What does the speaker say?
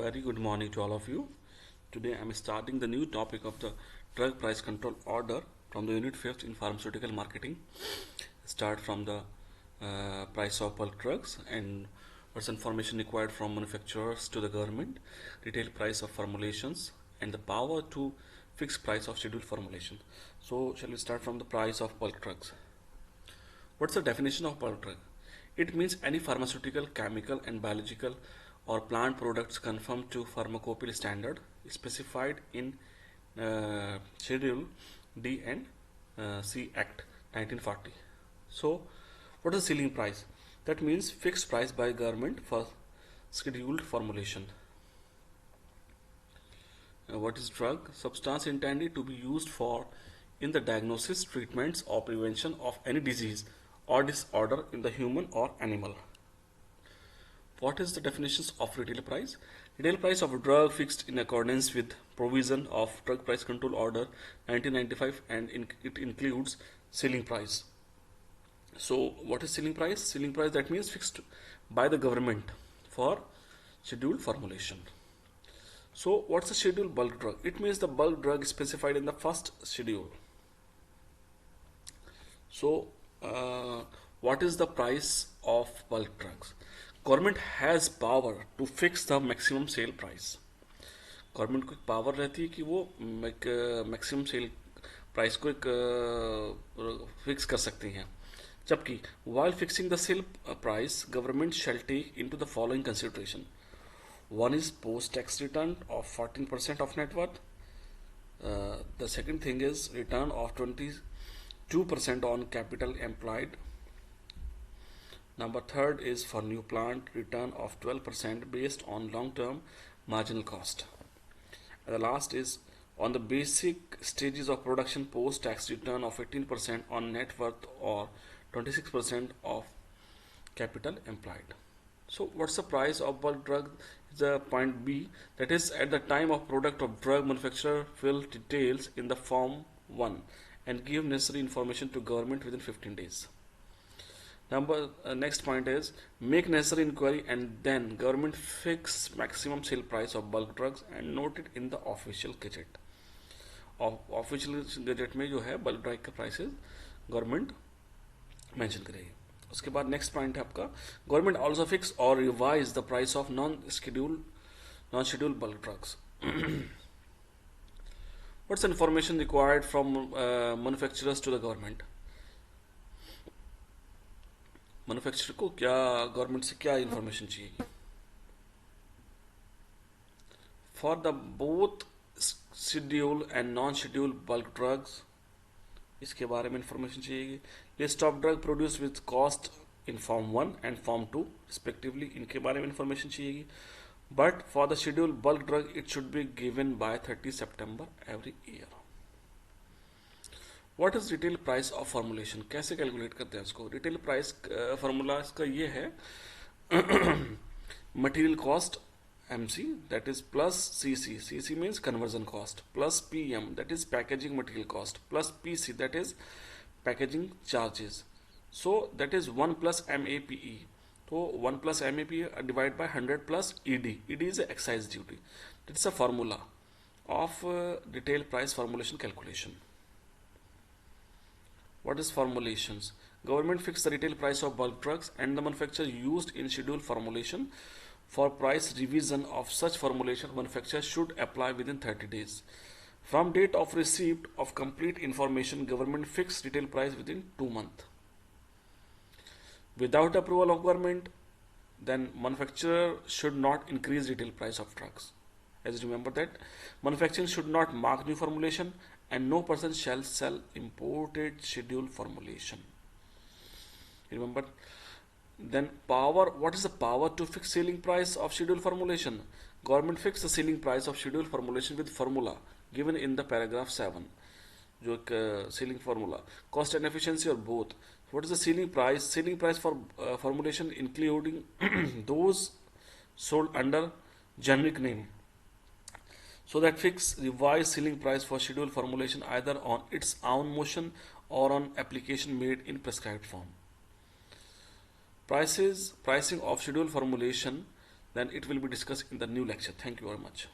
Very good morning to all of you. Today I am starting the new topic of the drug price control order from the unit 5th in pharmaceutical marketing. Start from the price of bulk drugs and what's information required from manufacturers to the government, retail price of formulations, and the power to fix price of scheduled formulation. So shall we start from the price of bulk drugs? What's the definition of bulk drug? It means any pharmaceutical, chemical, and biological or plant products conform to pharmacopoeia standard specified in Schedule D and C Act 1940. So, what is ceiling price? That means fixed price by government for scheduled formulation. What is drug? Substance intended to be used for in the diagnosis, treatments, or prevention of any disease or disorder in the human or animal. What is the definitions of retail price? Retail price of a drug fixed in accordance with provision of Drug Price Control Order 1995 and it includes ceiling price. So what is ceiling price? Ceiling price, that means fixed by the government for scheduled formulation. So what's a scheduled bulk drug? It means the bulk drug specified in the first schedule. So what is the price of bulk drugs? Government has power to fix the maximum sale price. Government को एक power रहती है कि वो एक maximum sale price को एक fix कर सकती हैं. जबकि while fixing the sale price, government shall take into the following consideration. One is post-tax return of 14% of net worth. The second thing is return of 22% on capital employed. Number third is for new plant, return of 12% based on long-term marginal cost. And the last is on the basic stages of production, post-tax return of 18% on net worth or 26% of capital employed. So what's the price of bulk drug? The point B, that is at the time of product of drug, manufacturer fill details in the form 1 and give necessary information to government within 15 days. Next point is make necessary inquiry and then government fix maximum sale price of bulk drugs and note it in the official gazette. Official gazette में जो है bulk drug का prices government mention करेगी. उसके बाद next point है आपका government also fix or revise the price of non-scheduled bulk drugs. What's the information required from manufacturers to the government? Manufacturer को क्या गवर्नमेंट से क्या इंफॉर्मेशन चाहिए? For the both schedule and non schedule bulk drugs, इसके बारे में information चाहिए. List of drug produce with cost in form 1 and form 2 respectively, इनके बारे में इंफॉर्मेशन चाहिए. But for the schedule bulk drug it should be given by 30 September every year. What is retail price of formulation? कैसे calculate करते हैं इसको? Retail price formula इसका ये है material cost MC, that is plus CC means conversion cost, plus PM, that is packaging material cost, plus PC, that is packaging charges. So that is 1 plus MAPE. So 1 plus MAPE divided by 100 plus ED. ED is excise duty. That is a formula of retail price formulation calculation. What is formulations? Government fixed the retail price of bulk drugs and the manufacturer used in scheduled formulation. For price revision of such formulation, manufacturer should apply within 30 days. From date of receipt of complete information, government fixed retail price within 2 months. Without approval of government, then manufacturer should not increase retail price of drugs. As remember that manufacturing should not mark new formulation and no person shall sell imported scheduled formulation. Remember. Then power, what is the power to fix selling price of scheduled formulation? Government fix the selling price of scheduled formulation with formula given in the paragraph 7. जो selling formula, cost and efficiency or both. What is the selling price? Selling price for formulation including those sold under generic name. So that fix revised selling price for scheduled formulation either on its own motion or on application made in prescribed form. Pricing of scheduled formulation then it will be discussed in the new lecture. Thank you very much.